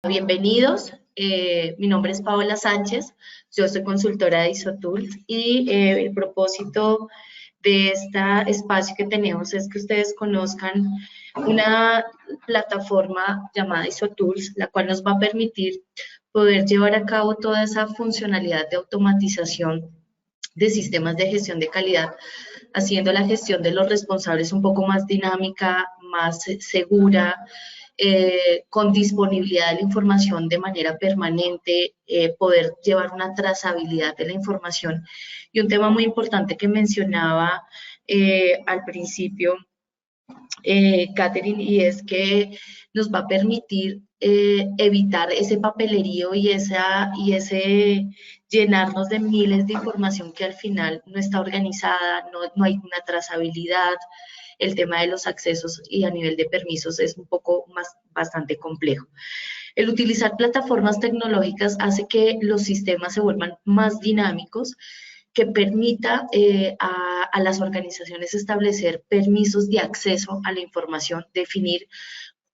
Bienvenidos, mi nombre es Paola Sánchez, yo soy consultora de ISOTools y el propósito de este espacio que tenemos es que ustedes conozcan una plataforma llamada ISOTools, la cual nos va a permitir poder llevar a cabo toda esa funcionalidad de automatización de sistemas de gestión de calidad, haciendo la gestión de los responsables un poco más dinámica, más segura, con disponibilidad de la información de manera permanente, poder llevar una trazabilidad de la información. Y un tema muy importante que mencionaba al principio, Catherine, y es que nos va a permitir evitar ese papelerío y ese llenarnos de miles de información que al final no está organizada, no hay una trazabilidad. El tema de los accesos y a nivel de permisos es un poco bastante complejo. El utilizar plataformas tecnológicas hace que los sistemas se vuelvan más dinámicos, que permita a las organizaciones establecer permisos de acceso a la información, definir,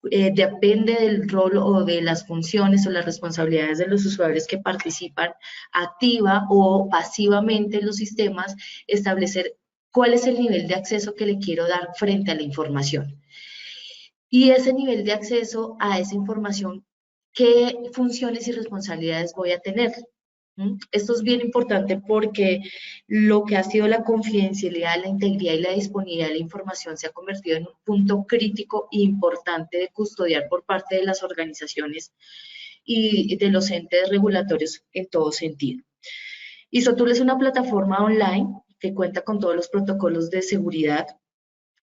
depende del rol o de las funciones o las responsabilidades de los usuarios que participan activa o pasivamente en los sistemas, establecer cuál es el nivel de acceso que le quiero dar frente a la información. Y ese nivel de acceso a esa información, ¿qué funciones y responsabilidades voy a tener? Esto es bien importante porque lo que ha sido la confidencialidad, la integridad y la disponibilidad de la información se ha convertido en un punto crítico e importante de custodiar por parte de las organizaciones y de los entes regulatorios en todo sentido. ISOTOOL es una plataforma online que cuenta con todos los protocolos de seguridad,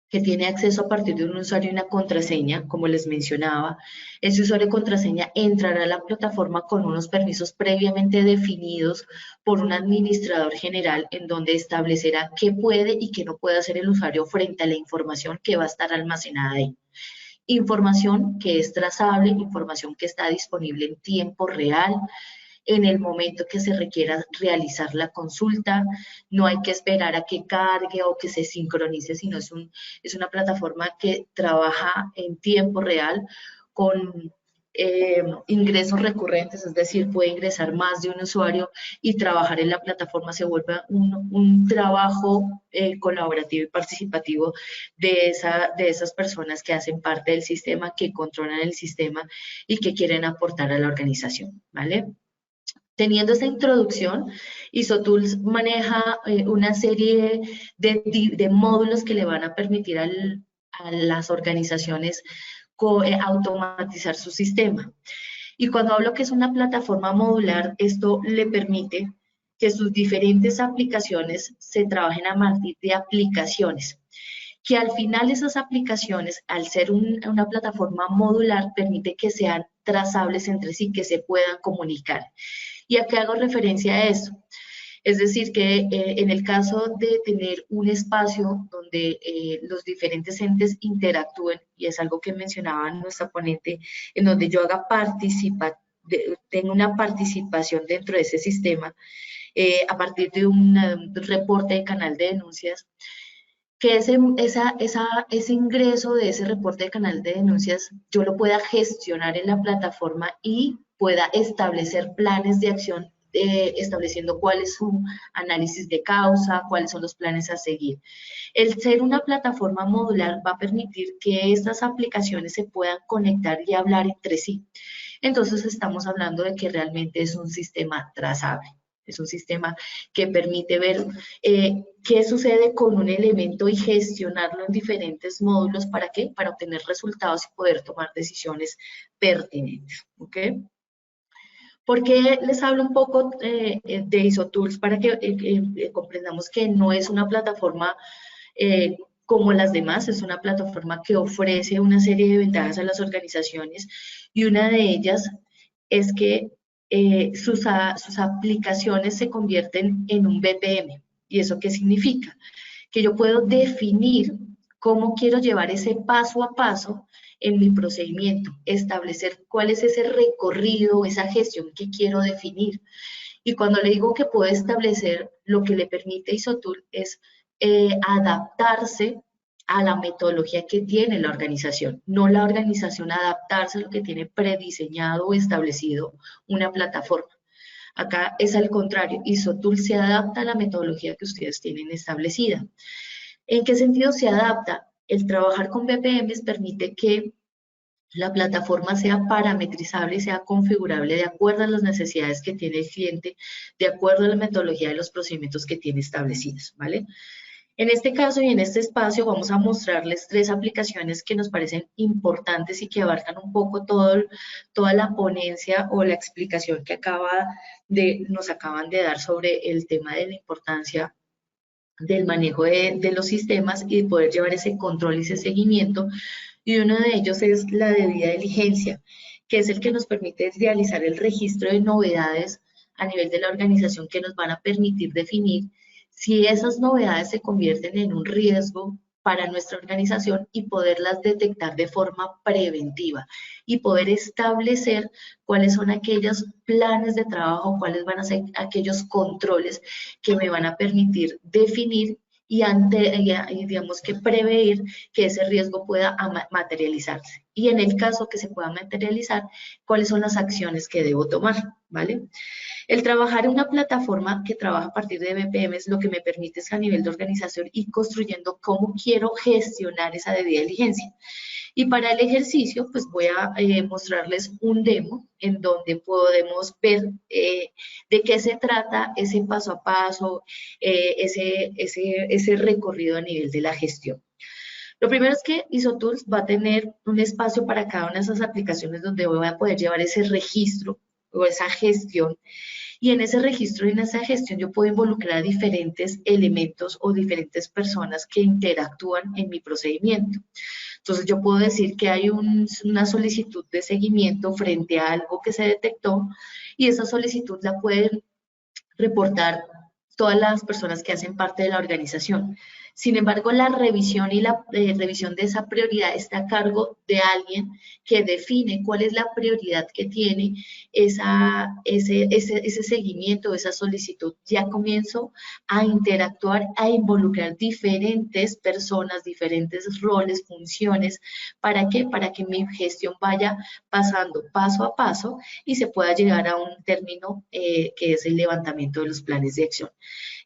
que tiene acceso a partir de un usuario y una contraseña, como les mencionaba. Ese usuario y contraseña entrará a la plataforma con unos permisos previamente definidos por un administrador general, en donde establecerá qué puede y qué no puede hacer el usuario frente a la información que va a estar almacenada ahí. Información que es trazable, información que está disponible en tiempo real, en el momento que se requiera realizar la consulta. No hay que esperar a que cargue o que se sincronice, sino es una plataforma que trabaja en tiempo real con ingresos recurrentes, es decir, puede ingresar más de un usuario y trabajar en la plataforma se vuelve un trabajo colaborativo y participativo de esas personas que hacen parte del sistema, que controlan el sistema y que quieren aportar a la organización, ¿vale? Teniendo esta introducción, ISOTools maneja una serie de módulos que le van a permitir a las organizaciones automatizar su sistema. Y cuando hablo que es una plataforma modular, esto le permite que sus diferentes aplicaciones se trabajen a partir de aplicaciones, que al final esas aplicaciones, al ser una plataforma modular, permite que sean trazables entre sí, que se puedan comunicar. ¿Y a qué hago referencia a eso? Es decir, que en el caso de tener un espacio donde los diferentes entes interactúen, y es algo que mencionaba nuestra ponente, en donde yo tengo una participación dentro de ese sistema, a partir de un reporte de canal de denuncias, que ese ingreso de ese reporte de canal de denuncias yo lo pueda gestionar en la plataforma y pueda establecer planes de acción, estableciendo cuál es su análisis de causa, cuáles son los planes a seguir. El ser una plataforma modular va a permitir que estas aplicaciones se puedan conectar y hablar entre sí. Entonces estamos hablando de que realmente es un sistema trazable. Es un sistema que permite ver qué sucede con un elemento y gestionarlo en diferentes módulos. ¿Para qué? Para obtener resultados y poder tomar decisiones pertinentes. ¿Ok? ¿Por qué les hablo un poco de ISOTools? Para que comprendamos que no es una plataforma como las demás, es una plataforma que ofrece una serie de ventajas a las organizaciones y una de ellas es que sus aplicaciones se convierten en un BPM. ¿Y eso qué significa? Que yo puedo definir cómo quiero llevar ese paso a paso en mi procedimiento, establecer cuál es ese recorrido, esa gestión que quiero definir. Y cuando le digo que puedo establecer, lo que le permite ISOTools es adaptarse a la metodología que tiene la organización, no la organización adaptarse a lo que tiene prediseñado o establecido una plataforma. Acá es al contrario, ISOTOOL se adapta a la metodología que ustedes tienen establecida. ¿En qué sentido se adapta? El trabajar con BPMs permite que la plataforma sea parametrizable y sea configurable de acuerdo a las necesidades que tiene el cliente, de acuerdo a la metodología de los procedimientos que tiene establecidos, ¿vale? En este caso y en este espacio vamos a mostrarles 3 aplicaciones que nos parecen importantes y que abarcan un poco toda la ponencia o la explicación que nos acaban de dar sobre el tema de la importancia del manejo de los sistemas y de poder llevar ese control y ese seguimiento. Y uno de ellos es la debida diligencia, que es el que nos permite realizar el registro de novedades a nivel de la organización que nos van a permitir definir si esas novedades se convierten en un riesgo para nuestra organización y poderlas detectar de forma preventiva y poder establecer cuáles son aquellos planes de trabajo, cuáles van a ser aquellos controles que me van a permitir definir y digamos que prever que ese riesgo pueda materializarse. Y en el caso que se pueda materializar, cuáles son las acciones que debo tomar, ¿vale? El trabajar en una plataforma que trabaja a partir de BPMs lo que me permite es a nivel de organización ir construyendo cómo quiero gestionar esa debida diligencia. Y para el ejercicio, pues voy a mostrarles un demo en donde podemos ver de qué se trata ese paso a paso, ese recorrido a nivel de la gestión. Lo primero es que ISOTOOLS va a tener un espacio para cada una de esas aplicaciones donde voy a poder llevar ese registro o esa gestión. Y en ese registro y en esa gestión yo puedo involucrar a diferentes elementos o diferentes personas que interactúan en mi procedimiento. Entonces yo puedo decir que hay una solicitud de seguimiento frente a algo que se detectó y esa solicitud la pueden reportar todas las personas que hacen parte de la organización. Sin embargo, la revisión y la revisión de esa prioridad está a cargo de alguien que define cuál es la prioridad que tiene ese seguimiento, esa solicitud. Ya comienzo a interactuar, a involucrar diferentes personas, diferentes roles, funciones. ¿Para qué? Para que mi gestión vaya pasando paso a paso y se pueda llegar a un término que es el levantamiento de los planes de acción.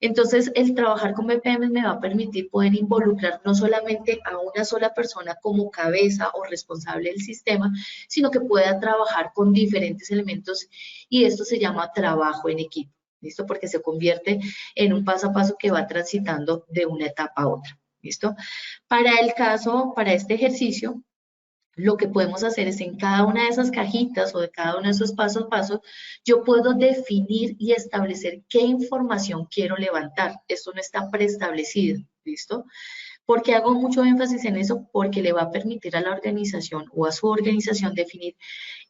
Entonces, el trabajar con BPM me va a permitir poder involucrar no solamente a una sola persona como cabeza o responsable del sistema, sino que pueda trabajar con diferentes elementos y esto se llama trabajo en equipo, ¿listo? Porque se convierte en un paso a paso que va transitando de una etapa a otra, ¿listo? Para este ejercicio, lo que podemos hacer es en cada una de esas cajitas o de cada uno de esos pasos a pasos, yo puedo definir y establecer qué información quiero levantar. Esto no está preestablecido, ¿listo? ¿Por qué hago mucho énfasis en eso? Porque le va a permitir a la organización o a su organización definir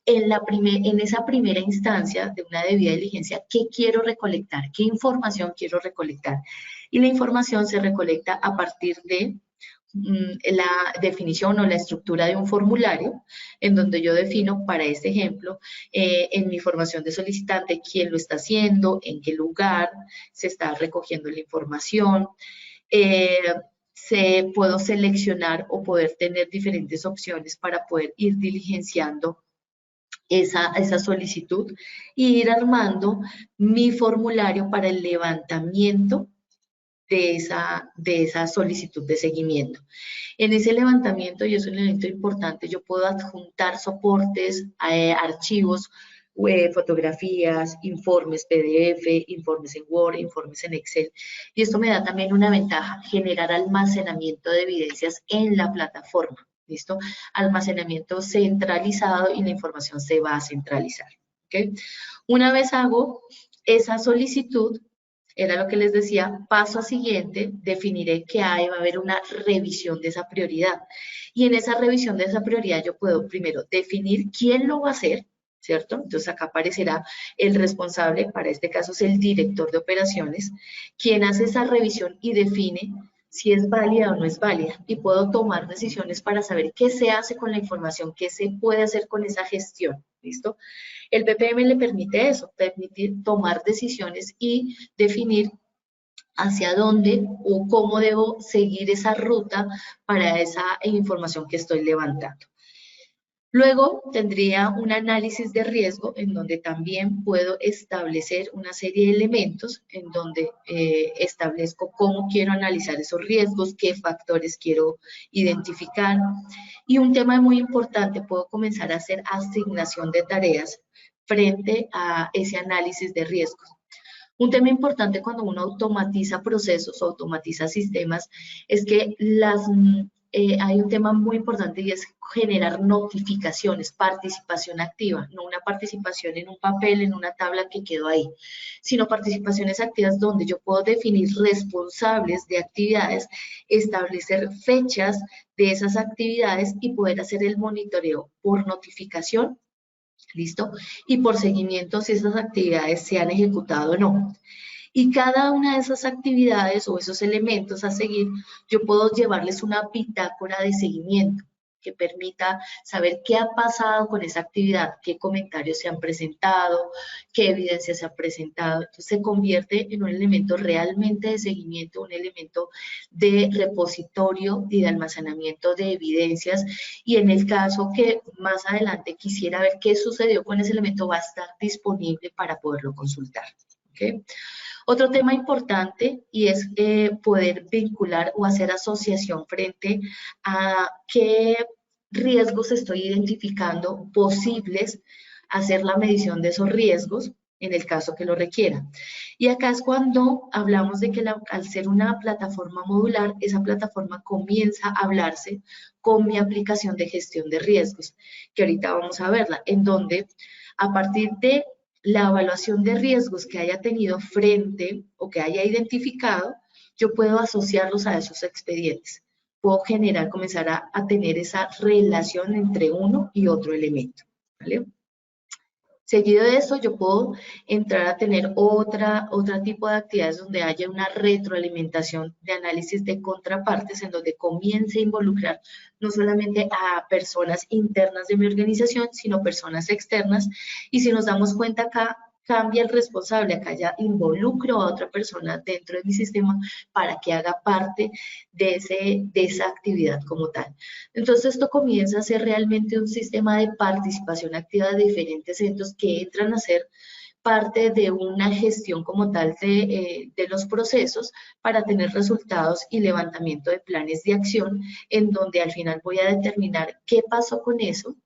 en esa primera instancia de una debida diligencia qué quiero recolectar, qué información quiero recolectar. Y la información se recolecta a partir de la definición o la estructura de un formulario en donde yo defino para este ejemplo en mi formación de solicitante quién lo está haciendo, en qué lugar se está recogiendo la información, puedo seleccionar o poder tener diferentes opciones para poder ir diligenciando esa solicitud y ir armando mi formulario para el levantamiento de esa solicitud de seguimiento. En ese levantamiento, y es un elemento importante, yo puedo adjuntar soportes, archivos, fotografías, informes PDF, informes en Word, informes en Excel. Y esto me da también una ventaja, generar almacenamiento de evidencias en la plataforma. ¿Listo? Almacenamiento centralizado y la información se va a centralizar. ¿Okay? Una vez hago esa solicitud, era lo que les decía, paso siguiente, definiré que va a haber una revisión de esa prioridad. Y en esa revisión de esa prioridad yo puedo primero definir quién lo va a hacer, ¿cierto? Entonces acá aparecerá el responsable, para este caso es el director de operaciones, quien hace esa revisión y define si es válida o no es válida. Y puedo tomar decisiones para saber qué se hace con la información, qué se puede hacer con esa gestión, ¿listo? El BPM le permite eso, permitir tomar decisiones y definir hacia dónde o cómo debo seguir esa ruta para esa información que estoy levantando. Luego tendría un análisis de riesgo en donde también puedo establecer una serie de elementos en donde establezco cómo quiero analizar esos riesgos, qué factores quiero identificar. Y un tema muy importante, puedo comenzar a hacer asignación de tareas frente a ese análisis de riesgos. Un tema importante cuando uno automatiza procesos o automatiza sistemas es que hay un tema muy importante y es generar notificaciones, participación activa, no una participación en un papel, en una tabla que quedó ahí, sino participaciones activas donde yo puedo definir responsables de actividades, establecer fechas de esas actividades y poder hacer el monitoreo por notificación. ¿Listo? Y por seguimiento si esas actividades se han ejecutado o no. Y cada una de esas actividades o esos elementos a seguir, yo puedo llevarles una bitácora de seguimiento que permita saber qué ha pasado con esa actividad, qué comentarios se han presentado, qué evidencia se ha presentado. Entonces se convierte en un elemento realmente de seguimiento, un elemento de repositorio y de almacenamiento de evidencias. Y en el caso que más adelante quisiera ver qué sucedió con ese elemento, va a estar disponible para poderlo consultar. ¿Okay? Otro tema importante y es poder vincular o hacer asociación frente a qué riesgos estoy identificando posibles, hacer la medición de esos riesgos en el caso que lo requiera. Y acá es cuando hablamos de que al ser una plataforma modular, esa plataforma comienza a hablarse con mi aplicación de gestión de riesgos, que ahorita vamos a verla, en donde a partir de la evaluación de riesgos que haya tenido frente o que haya identificado, yo puedo asociarlos a esos expedientes. Puedo comenzar a tener esa relación entre uno y otro elemento. ¿Vale? Seguido de eso, yo puedo entrar a tener otro tipo de actividades donde haya una retroalimentación de análisis de contrapartes, en donde comience a involucrar no solamente a personas internas de mi organización, sino personas externas. Y si nos damos cuenta acá, cambia el responsable, acá ya involucro a otra persona dentro de mi sistema para que haga parte de esa actividad como tal. Entonces esto comienza a ser realmente un sistema de participación activa de diferentes centros que entran a ser parte de una gestión como tal de los procesos para tener resultados y levantamiento de planes de acción en donde al final voy a determinar qué pasó con eso,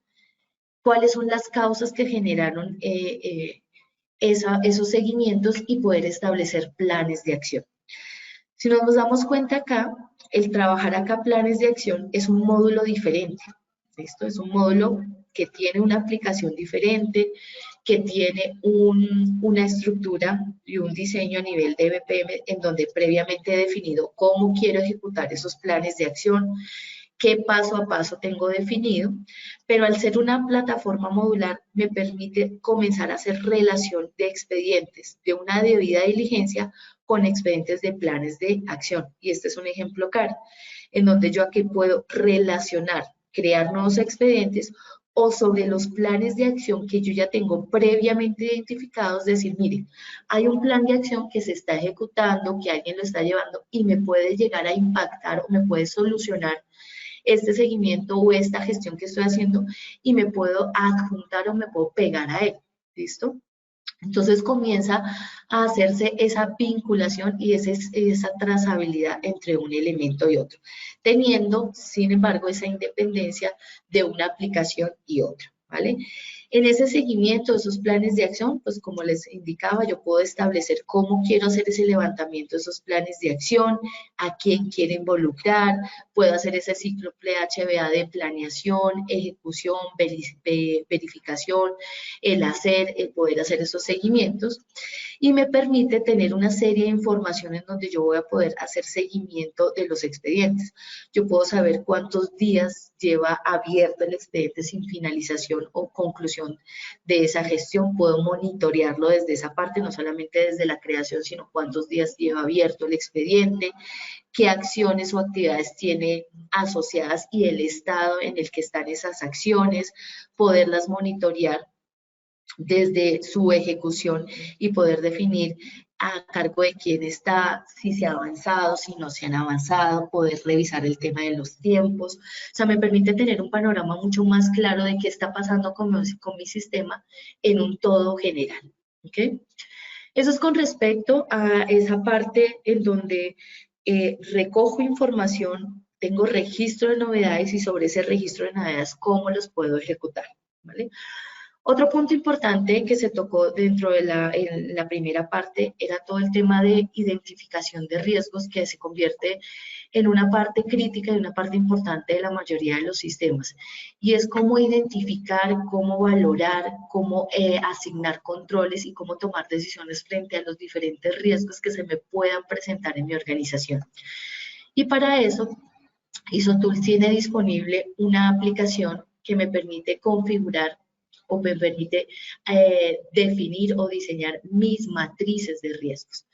cuáles son las causas que generaron esos seguimientos y poder establecer planes de acción. Si nos damos cuenta acá, el trabajar acá planes de acción es un módulo diferente. Esto es un módulo que tiene una aplicación diferente, que tiene una estructura y un diseño a nivel de BPM en donde previamente he definido cómo quiero ejecutar esos planes de acción, qué paso a paso tengo definido, pero al ser una plataforma modular me permite comenzar a hacer relación de expedientes de una debida diligencia con expedientes de planes de acción. Y este es un ejemplo claro, en donde yo aquí puedo relacionar, crear nuevos expedientes o sobre los planes de acción que yo ya tengo previamente identificados, decir, mire, hay un plan de acción que se está ejecutando, que alguien lo está llevando y me puede llegar a impactar o me puede solucionar este seguimiento o esta gestión que estoy haciendo y me puedo adjuntar o me puedo pegar a él. ¿Listo? Entonces comienza a hacerse esa vinculación y esa trazabilidad entre un elemento y otro, teniendo, sin embargo, esa independencia de una aplicación y otra, ¿vale? En ese seguimiento, esos planes de acción, pues como les indicaba, yo puedo establecer cómo quiero hacer ese levantamiento de esos planes de acción, a quién quiero involucrar, puedo hacer ese ciclo PHBA de planeación, ejecución, verificación, el poder hacer esos seguimientos y me permite tener una serie de información en donde yo voy a poder hacer seguimiento de los expedientes. Yo puedo saber cuántos días lleva abierto el expediente sin finalización o conclusión de esa gestión. Puedo monitorearlo desde esa parte, no solamente desde la creación, sino cuántos días lleva abierto el expediente, qué acciones o actividades tiene asociadas y el estado en el que están esas acciones, poderlas monitorear desde su ejecución y poder definir a cargo de quién está, si se ha avanzado, si no se han avanzado, poder revisar el tema de los tiempos. O sea, me permite tener un panorama mucho más claro de qué está pasando con mi sistema en un todo general. ¿Ok? Eso es con respecto a esa parte en donde recojo información, tengo registro de novedades y sobre ese registro de novedades, ¿cómo los puedo ejecutar? ¿Vale? Otro punto importante que se tocó dentro de en la primera parte era todo el tema de identificación de riesgos que se convierte en una parte crítica y una parte importante de la mayoría de los sistemas. Y es cómo identificar, cómo valorar, cómo asignar controles y cómo tomar decisiones frente a los diferentes riesgos que se me puedan presentar en mi organización. Y para eso, ISOTools tiene disponible una aplicación que me permite configurar o me permite definir o diseñar mis matrices de riesgos.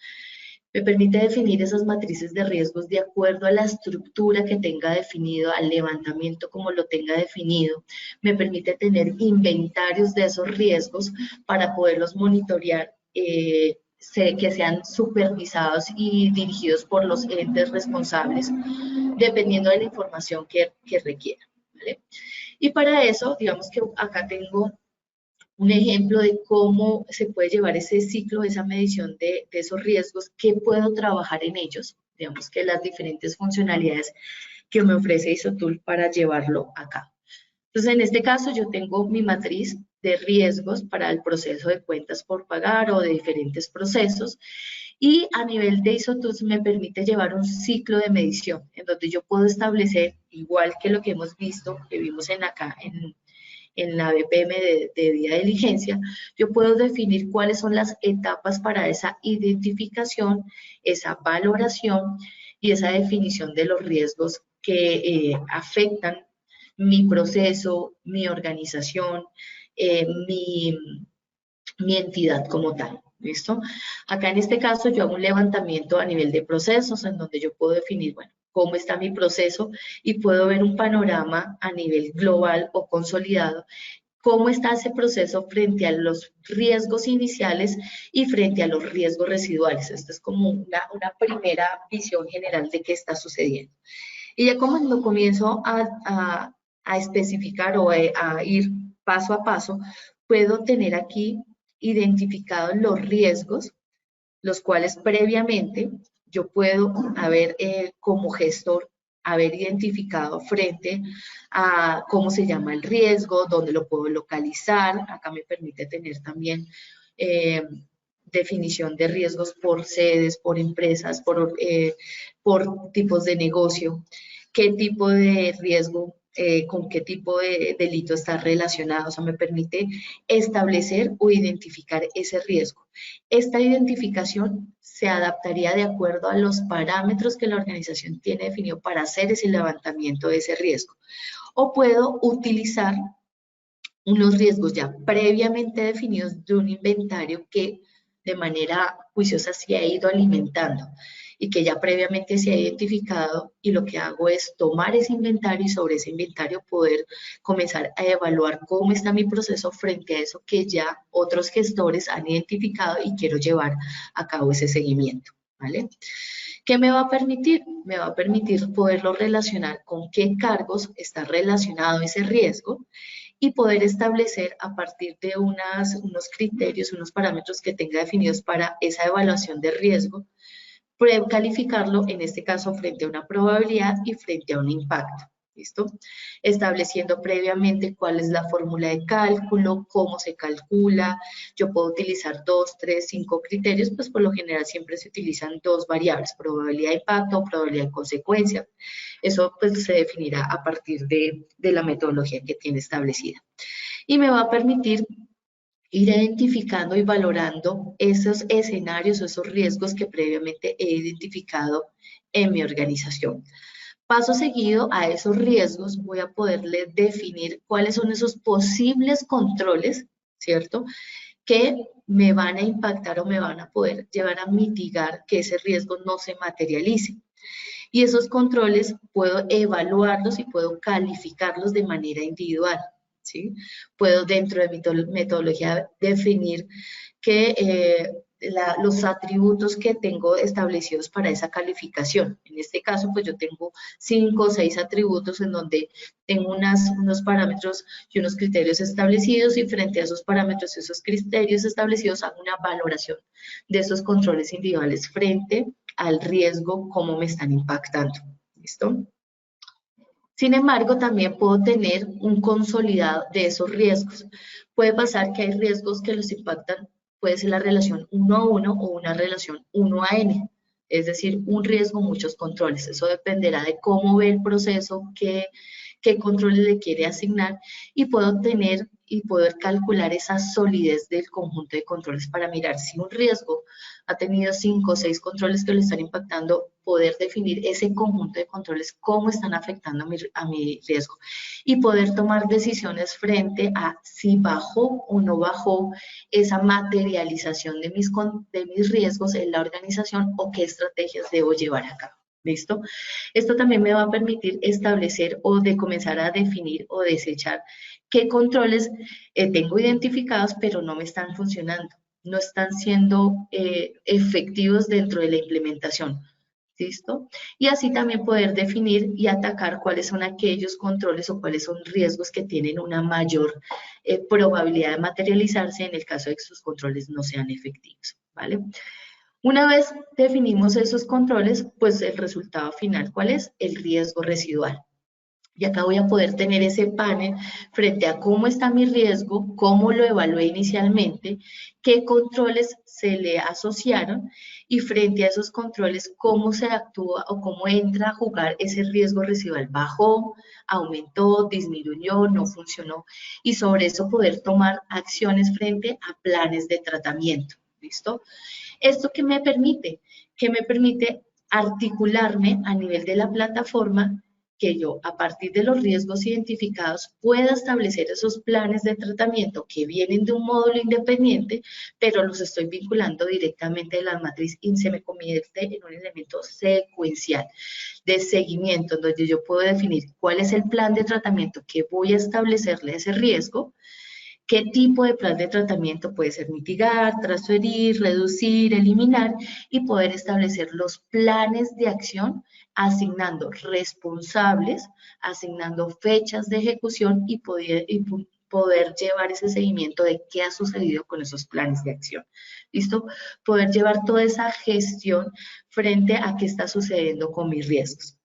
Me permite definir esas matrices de riesgos de acuerdo a la estructura que tenga definido, al levantamiento como lo tenga definido. Me permite tener inventarios de esos riesgos para poderlos monitorear, que sean supervisados y dirigidos por los entes responsables, dependiendo de la información que requiera. ¿Vale? Y para eso, digamos que acá tengo un ejemplo de cómo se puede llevar ese ciclo, esa medición de esos riesgos, qué puedo trabajar en ellos, digamos que las diferentes funcionalidades que me ofrece ISOTools para llevarlo a cabo. Entonces, en este caso, yo tengo mi matriz de riesgos para el proceso de cuentas por pagar o de diferentes procesos, y a nivel de ISOTools me permite llevar un ciclo de medición, en donde yo puedo establecer, igual que lo que hemos visto, que vimos acá en la BPM de día de diligencia, yo puedo definir cuáles son las etapas para esa identificación, esa valoración y esa definición de los riesgos que afectan mi proceso, mi organización, mi entidad como tal. ¿Listo? Acá en este caso yo hago un levantamiento a nivel de procesos en donde yo puedo definir, bueno, cómo está mi proceso y puedo ver un panorama a nivel global o consolidado, cómo está ese proceso frente a los riesgos iniciales y frente a los riesgos residuales. Esto es como una primera visión general de qué está sucediendo. Y ya como lo comienzo a especificar o a ir paso a paso, puedo tener aquí identificados los riesgos, los cuales previamente yo puedo haber como gestor haber identificado frente a cómo se llama el riesgo, dónde lo puedo localizar. Acá me permite tener también definición de riesgos por sedes, por empresas, por tipos de negocio, qué tipo de riesgo, con qué tipo de delito está relacionado. O sea, me permite establecer o identificar ese riesgo. Esta identificación se adaptaría de acuerdo a los parámetros que la organización tiene definido para hacer ese levantamiento de ese riesgo. O puedo utilizar unos riesgos ya previamente definidos de un inventario que de manera juiciosa se ha ido alimentando y que ya previamente se ha identificado, y lo que hago es tomar ese inventario y sobre ese inventario poder comenzar a evaluar cómo está mi proceso frente a eso que ya otros gestores han identificado y quiero llevar a cabo ese seguimiento, ¿vale? ¿Qué me va a permitir? Me va a permitir poderlo relacionar con qué cargos está relacionado ese riesgo y poder establecer a partir de unos criterios, unos parámetros que tenga definidos para esa evaluación de riesgo, calificarlo en este caso frente a una probabilidad y frente a un impacto. ¿Listo? Estableciendo previamente cuál es la fórmula de cálculo, cómo se calcula. Yo puedo utilizar 2, 3, 5 criterios, pues por lo general siempre se utilizan 2 variables, probabilidad de impacto o probabilidad de consecuencia. Eso pues se definirá a partir de la metodología que tiene establecida. Y me va a permitir ir identificando y valorando esos escenarios o esos riesgos que previamente he identificado en mi organización. Paso seguido a esos riesgos voy a poderle definir cuáles son esos posibles controles, ¿cierto?, que me van a impactar o me van a poder llevar a mitigar que ese riesgo no se materialice. Y esos controles puedo evaluarlos y puedo calificarlos de manera individual. ¿sí? Puedo dentro de mi metodología definir que los atributos que tengo establecidos para esa calificación. En este caso, pues yo tengo 5 o 6 atributos en donde tengo unos parámetros y unos criterios establecidos y frente a esos parámetros y esos criterios establecidos hago una valoración de esos controles individuales frente al riesgo, cómo me están impactando. ¿Listo? Sin embargo, también puedo tener un consolidado de esos riesgos. Puede pasar que hay riesgos que los impactan, puede ser la relación 1 a 1 o una relación 1 a n, es decir, un riesgo, muchos controles. Eso dependerá de cómo ve el proceso, qué controles le quiere asignar y puedo tener y poder calcular esa solidez del conjunto de controles para mirar si un riesgo ha tenido 5 o 6 controles que lo están impactando, poder definir ese conjunto de controles, cómo están afectando a mi riesgo y poder tomar decisiones frente a si bajó o no bajó esa materialización de mis riesgos en la organización o qué estrategias debo llevar a cabo. ¿Listo? Esto también me va a permitir establecer o de comenzar a definir o desechar qué controles tengo identificados pero no me están funcionando, no están siendo efectivos dentro de la implementación. ¿Listo? Y así también poder definir y atacar cuáles son aquellos controles o cuáles son riesgos que tienen una mayor probabilidad de materializarse en el caso de que sus controles no sean efectivos. ¿Vale? Una vez definimos esos controles, pues el resultado final, ¿cuál es? El riesgo residual. Y acá voy a poder tener ese panel frente a cómo está mi riesgo, cómo lo evalué inicialmente, qué controles se le asociaron y frente a esos controles cómo se actúa o cómo entra a jugar ese riesgo residual. Bajó, aumentó, disminuyó, no funcionó y sobre eso poder tomar acciones frente a planes de tratamiento. ¿Listo? ¿Esto qué me permite? Que me permite articularme a nivel de la plataforma que yo, a partir de los riesgos identificados, pueda establecer esos planes de tratamiento que vienen de un módulo independiente, pero los estoy vinculando directamente de la matriz y se me convierte en un elemento secuencial de seguimiento, en donde yo puedo definir cuál es el plan de tratamiento que voy a establecerle a ese riesgo, qué tipo de plan de tratamiento puede ser mitigar, transferir, reducir, eliminar y poder establecer los planes de acción asignando responsables, asignando fechas de ejecución y poder llevar ese seguimiento de qué ha sucedido con esos planes de acción. ¿Listo? Poder llevar toda esa gestión frente a qué está sucediendo con mis riesgos.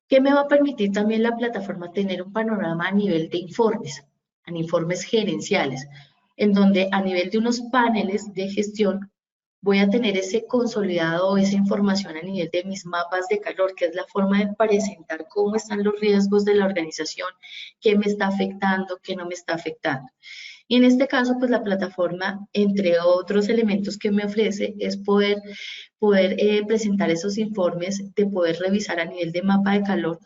¿Qué me va a permitir también la plataforma? Tener un panorama a nivel de informes, en informes gerenciales, en donde a nivel de unos paneles de gestión voy a tener ese consolidado o esa información a nivel de mis mapas de calor, que es la forma de presentar cómo están los riesgos de la organización, qué me está afectando, qué no me está afectando. Y en este caso, pues la plataforma, entre otros elementos que me ofrece, es poder presentar esos informes, de poder revisar a nivel de mapa de calor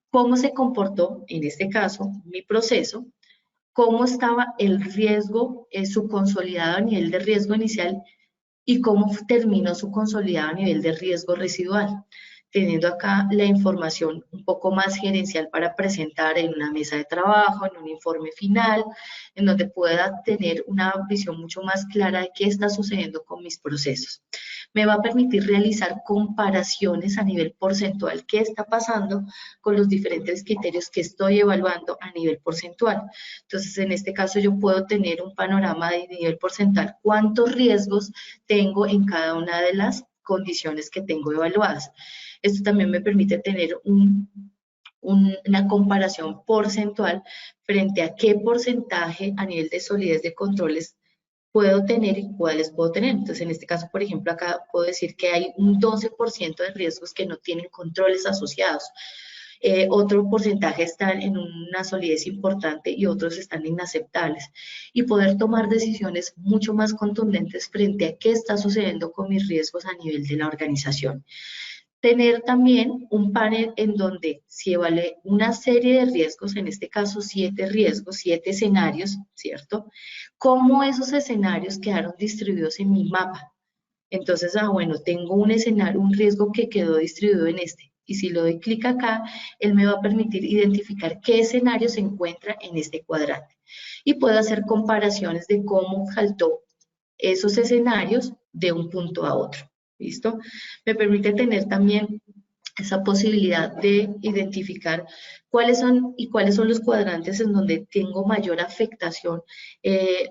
cómo se comportó, en este caso, mi proceso, cómo estaba el riesgo, su consolidado a nivel de riesgo inicial y cómo terminó su consolidado a nivel de riesgo residual, teniendo acá la información un poco más gerencial para presentar en una mesa de trabajo, en un informe final, en donde pueda tener una visión mucho más clara de qué está sucediendo con mis procesos. Me va a permitir realizar comparaciones a nivel porcentual, qué está pasando con los diferentes criterios que estoy evaluando a nivel porcentual. Entonces, en este caso yo puedo tener un panorama de nivel porcentual, cuántos riesgos tengo en cada una de las condiciones que tengo evaluadas. Esto también me permite tener una comparación porcentual frente a qué porcentaje a nivel de solidez de controles puedo tener y cuáles puedo tener. Entonces, en este caso, por ejemplo, acá puedo decir que hay un 12% de riesgos que no tienen controles asociados. Otro porcentaje están en una solidez importante y otros están inaceptables. Y poder tomar decisiones mucho más contundentes frente a qué está sucediendo con mis riesgos a nivel de la organización. Tener también un panel en donde si evalúe una serie de riesgos, en este caso 7 riesgos, 7 escenarios, ¿cierto? Cómo esos escenarios quedaron distribuidos en mi mapa. Entonces, bueno, tengo un escenario, un riesgo que quedó distribuido en este. Y si le doy clic acá, él me va a permitir identificar qué escenario se encuentra en este cuadrante. Y puedo hacer comparaciones de cómo saltó esos escenarios de un punto a otro. ¿Listo? Me permite tener también esa posibilidad de identificar cuáles son los cuadrantes en donde tengo mayor afectación,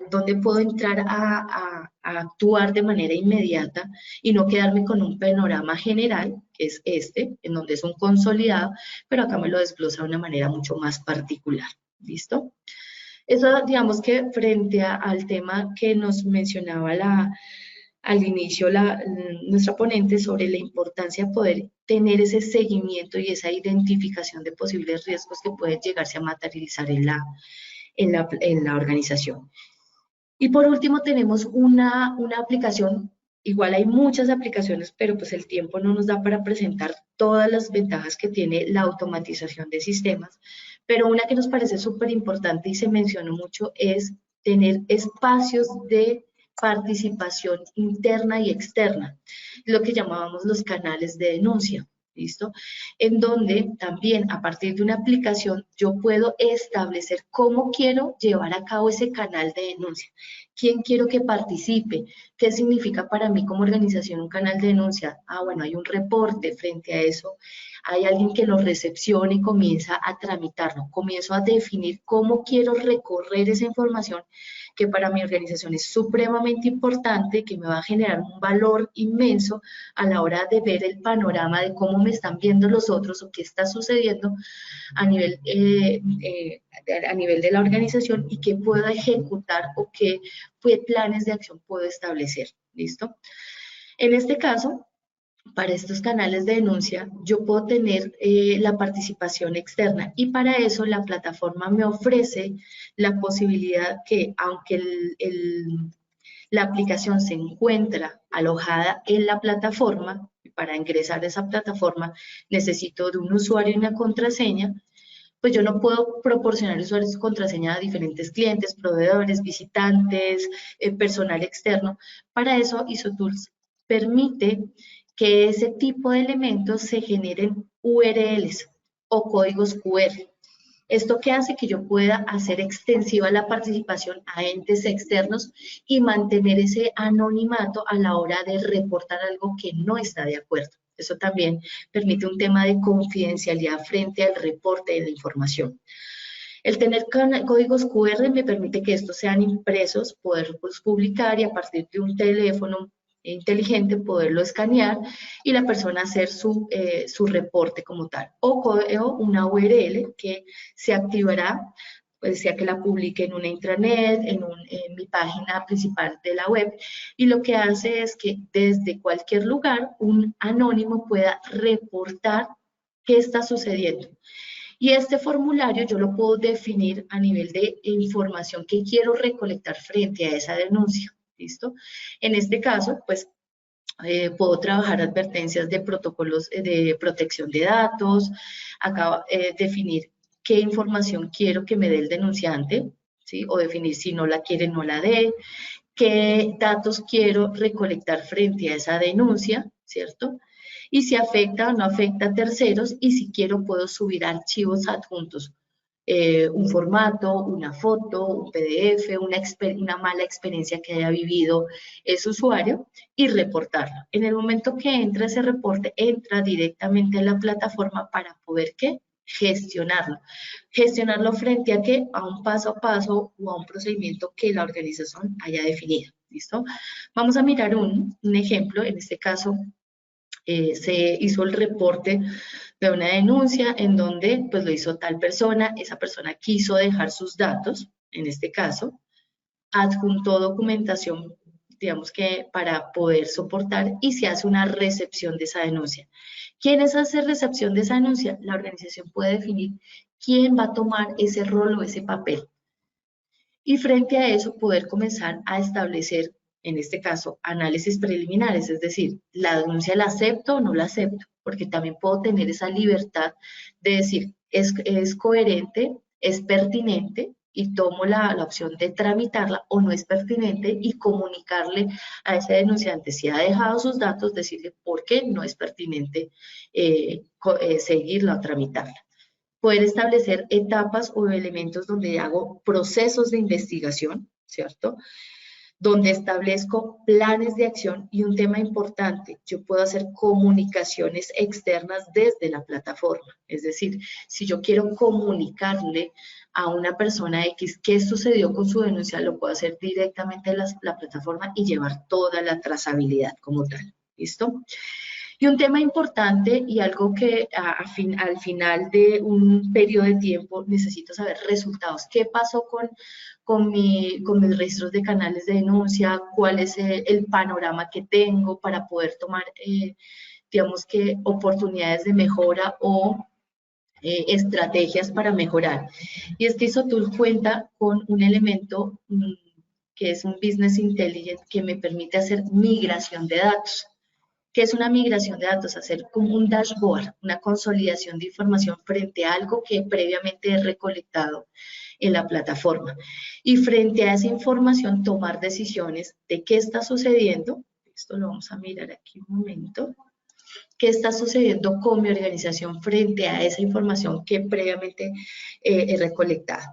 donde puedo entrar a actuar de manera inmediata y no quedarme con un panorama general, que es este, en donde es un consolidado, pero acá me lo desglosa de una manera mucho más particular. ¿Listo? Eso, digamos que frente al tema que nos mencionaba al inicio nuestra ponente sobre la importancia de poder tener ese seguimiento y esa identificación de posibles riesgos que pueden llegarse a materializar en la organización. Y por último tenemos una aplicación, igual hay muchas aplicaciones, pero pues el tiempo no nos da para presentar todas las ventajas que tiene la automatización de sistemas, pero una que nos parece súper importante y se mencionó mucho es tener espacios de participación interna y externa, lo que llamábamos los canales de denuncia. ¿Listo? En donde también a partir de una aplicación yo puedo establecer cómo quiero llevar a cabo ese canal de denuncia, quién quiero que participe, qué significa para mí como organización un canal de denuncia. Ah, bueno, hay un reporte frente a eso, hay alguien que lo recepcione y comienza a tramitarlo, comienzo a definir cómo quiero recorrer esa información que para mi organización es supremamente importante, que me va a generar un valor inmenso a la hora de ver el panorama de cómo me están viendo los otros o qué está sucediendo a nivel de la organización y qué puedo ejecutar o qué planes de acción puedo establecer. ¿Listo? En este caso, para estos canales de denuncia, yo puedo tener la participación externa y para eso la plataforma me ofrece la posibilidad que, aunque la aplicación se encuentra alojada en la plataforma, para ingresar a esa plataforma necesito de un usuario y una contraseña, pues yo no puedo proporcionar usuarios y contraseña a diferentes clientes, proveedores, visitantes, personal externo. Para eso, ISOTools permite que ese tipo de elementos se generen URLs o códigos QR. ¿Esto qué hace? Que yo pueda hacer extensiva la participación a entes externos y mantener ese anonimato a la hora de reportar algo que no está de acuerdo. Eso también permite un tema de confidencialidad frente al reporte de la información. El tener códigos QR me permite que estos sean impresos, poderlos publicar y a partir de un teléfono inteligente poderlo escanear y la persona hacer su reporte como tal. O una URL que se activará, pues sea que la publique en una intranet, en mi página principal de la web, y lo que hace es que desde cualquier lugar un anónimo pueda reportar qué está sucediendo. Y este formulario yo lo puedo definir a nivel de información que quiero recolectar frente a esa denuncia. ¿Listo? En este caso, pues puedo trabajar advertencias de protocolos de protección de datos, acá definir qué información quiero que me dé el denunciante, ¿sí? O definir si no la quiere, no la dé, qué datos quiero recolectar frente a esa denuncia, ¿cierto? Y si afecta o no afecta a terceros y si quiero puedo subir archivos adjuntos, un formato, una foto, un PDF, una mala experiencia que haya vivido ese usuario y reportarlo. En el momento que entra ese reporte, entra directamente a la plataforma para poder ¿qué? Gestionarlo. Gestionarlo frente a qué? A un paso a paso o a un procedimiento que la organización haya definido. ¿Listo? Vamos a mirar un ejemplo. En este caso, se hizo el reporte de una denuncia en donde pues lo hizo tal persona, esa persona quiso dejar sus datos, en este caso, adjuntó documentación, digamos que para poder soportar y se hace una recepción de esa denuncia. ¿Quiénes hace recepción de esa denuncia? La organización puede definir quién va a tomar ese rol o ese papel. Y frente a eso poder comenzar a establecer, en este caso, análisis preliminares, es decir, la denuncia la acepto o no la acepto, porque también puedo tener esa libertad de decir, es coherente, es pertinente, y tomo la opción de tramitarla o no es pertinente y comunicarle a ese denunciante si ha dejado sus datos, decirle por qué no es pertinente seguirla o tramitarla. Poder establecer etapas o elementos donde hago procesos de investigación, ¿cierto? Donde establezco planes de acción y un tema importante, yo puedo hacer comunicaciones externas desde la plataforma. Es decir, si yo quiero comunicarle a una persona X qué sucedió con su denuncia, lo puedo hacer directamente en la plataforma y llevar toda la trazabilidad como tal. ¿Listo? Y un tema importante y algo que al final de un periodo de tiempo necesito saber resultados. ¿Qué pasó con mis registros de canales de denuncia? ¿Cuál es el panorama que tengo para poder tomar, digamos que, oportunidades de mejora o estrategias para mejorar? Y es que ISOTOOL cuenta con un elemento que es un Business Intelligence que me permite hacer migración de datos. ¿Qué es una migración de datos? Hacer como un dashboard, una consolidación de información frente a algo que previamente he recolectado en la plataforma. Y frente a esa información, tomar decisiones de qué está sucediendo. Esto lo vamos a mirar aquí un momento. ¿Qué está sucediendo con mi organización frente a esa información que previamente he recolectado?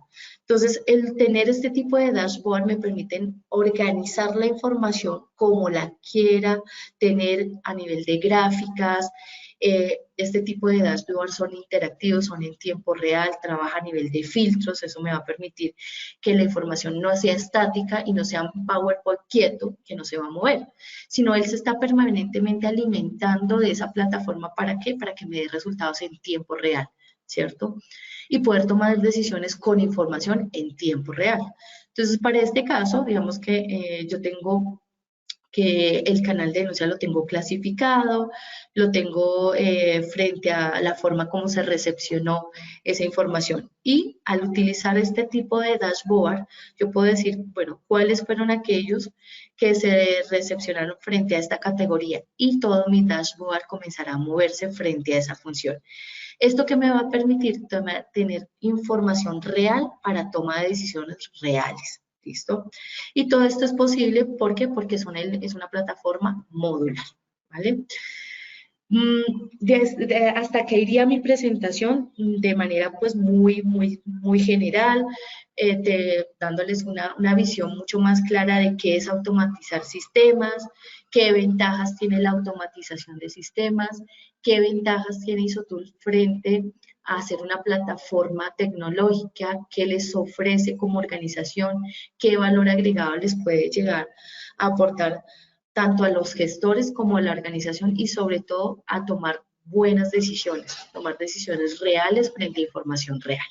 Entonces, el tener este tipo de dashboard me permite organizar la información como la quiera, tener a nivel de gráficas. Este tipo de dashboard son interactivos, son en tiempo real, trabaja a nivel de filtros, eso me va a permitir que la información no sea estática y no sea un PowerPoint quieto que no se va a mover, sino él se está permanentemente alimentando de esa plataforma. ¿Para qué? Para que me dé resultados en tiempo real, ¿cierto? Y poder tomar decisiones con información en tiempo real. Entonces, para este caso, digamos que yo tengo que el canal de denuncia lo tengo clasificado, lo tengo frente a la forma como se recepcionó esa información. Y al utilizar este tipo de dashboard, yo puedo decir, bueno, cuáles fueron aquellos que se recepcionaron frente a esta categoría y todo mi dashboard comenzará a moverse frente a esa función. Esto que me va a permitir tener información real para toma de decisiones reales. ¿Listo? Y todo esto es posible, ¿por qué? Porque es una plataforma modular, ¿vale? Hasta que iría mi presentación de manera pues muy general, dándoles una visión mucho más clara de qué es automatizar sistemas, qué ventajas tiene la automatización de sistemas, qué ventajas tiene ISOTOOL frente a hacer una plataforma tecnológica, qué les ofrece como organización, qué valor agregado les puede llegar a aportar tanto a los gestores como a la organización y sobre todo a tomar buenas decisiones, tomar decisiones reales frente a información real.